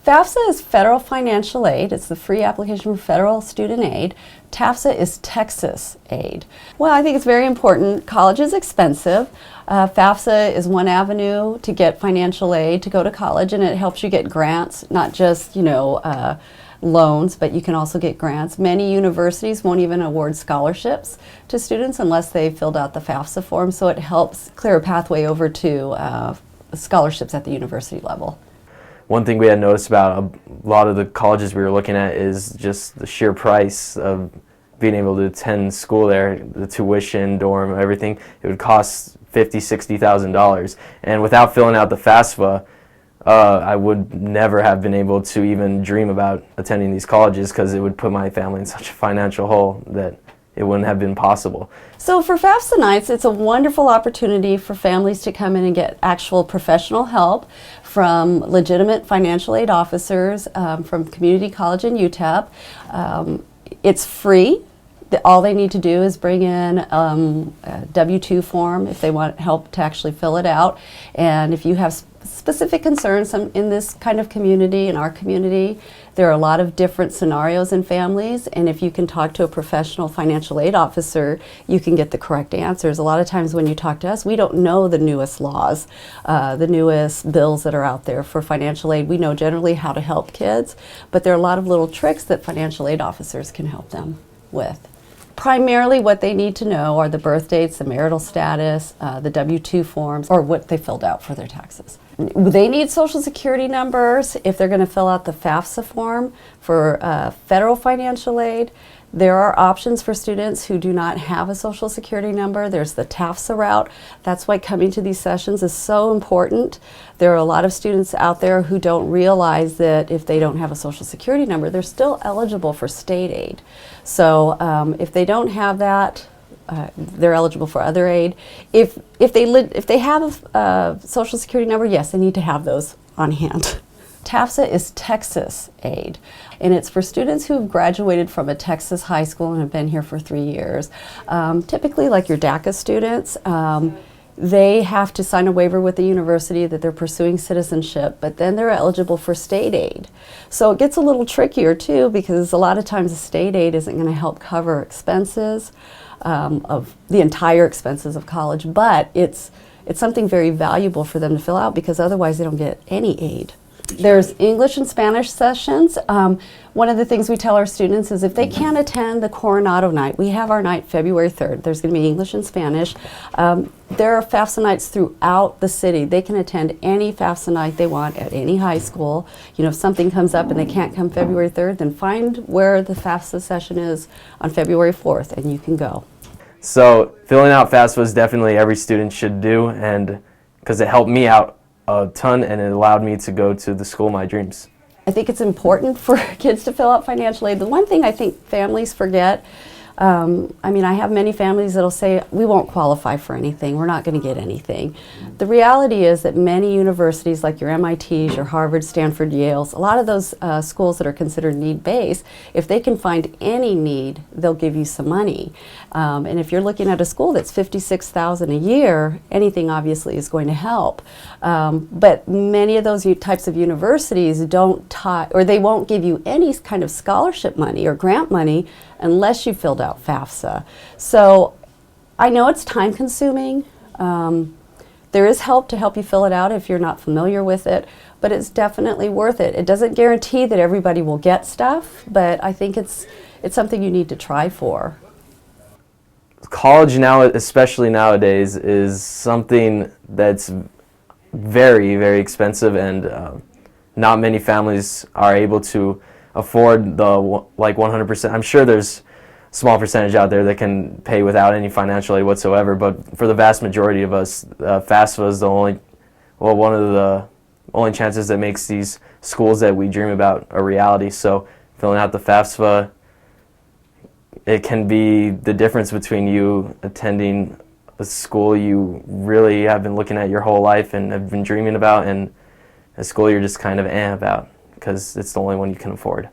FAFSA is federal financial aid. It's the free application for federal student aid. TAFSA is Texas aid. Well, I think it's very important. College is expensive. FAFSA is one avenue to get financial aid to go to college, and it helps you get grants, not just, loans, but you can also get grants. Many universities won't even award scholarships to students unless they filled out the FAFSA form, so it helps clear a pathway over to scholarships at the university level. One thing we had noticed about a lot of the colleges we were looking at is just the sheer price of being able to attend school there, the tuition, dorm, everything. It would cost $50,000, $60,000, and without filling out the FAFSA, I would never have been able to even dream about attending these colleges because it would put my family in such a financial hole that it wouldn't have been possible. So for FAFSA nights, it's a wonderful opportunity for families to come in and get actual professional help from legitimate financial aid officers from Community College and UTEP. It's free. All they need to do is bring in a W-2 form if they want help to actually fill it out. And if you have specific concerns in this kind of community, in our community, there are a lot of different scenarios in families, and if you can talk to a professional financial aid officer, you can get the correct answers. A lot of times when you talk to us, we don't know the newest laws, the newest bills that are out there for financial aid. We know generally how to help kids, but there are a lot of little tricks that financial aid officers can help them with. Primarily what they need to know are the birth dates, the marital status, the W-2 forms, or what they filled out for their taxes. They need social security numbers if they're going to fill out the FAFSA form for federal financial aid. There are options for students who do not have a social security number. There's the TAFSA route. That's why coming to these sessions is so important. There are a lot of students out there who don't realize that if they don't have a social security number, they're still eligible for state aid. So if they don't have that, they're eligible for other aid. If they have a social security number, yes, they need to have those on hand. TAFSA is Texas aid, and it's for students who have graduated from a Texas high school and have been here for 3 years. Typically, like your DACA students, they have to sign a waiver with the university that they're pursuing citizenship, but then they're eligible for state aid. So it gets a little trickier too, because a lot of times the state aid isn't going to help cover expenses of the entire expenses of college, but it's something very valuable for them to fill out because otherwise they don't get any aid. There's English and Spanish sessions. One of the things we tell our students is if they can't attend the Coronado night, we have our night February 3rd. There's going to be English and Spanish. There are FAFSA nights throughout the city. They can attend any FAFSA night they want at any high school. If something comes up and they can't come February 3rd, then find where the FAFSA session is on February 4th and you can go. So filling out FAFSA is definitely every student should do, and because it helped me out a ton and it allowed me to go to the school of my dreams. I think it's important for kids to fill out financial aid. The one thing I think families forget, I have many families that'll say, we won't qualify for anything, we're not going to get anything. The reality is that many universities like your MITs, your Harvard, Stanford, Yales, a lot of those schools that are considered need-based, if they can find any need, they'll give you some money. And if you're looking at a school that's $56,000 a year, anything obviously is going to help. But many of those types of universities don't or they won't give you any kind of scholarship money or grant money unless you filled out FAFSA. So I know it's time consuming. There is help to help you fill it out if you're not familiar with it, but it's definitely worth it. It doesn't guarantee that everybody will get stuff, but I think it's something you need to try for. College now, especially nowadays, is something that's very, very expensive, and not many families are able to afford the 100%. I'm sure there's a small percentage out there that can pay without any financial aid whatsoever, but for the vast majority of us, FAFSA is one of the only chances that makes these schools that we dream about a reality. So filling out the FAFSA, it can be the difference between you attending a school you really have been looking at your whole life and have been dreaming about, and a school you're just kind of about because it's the only one you can afford.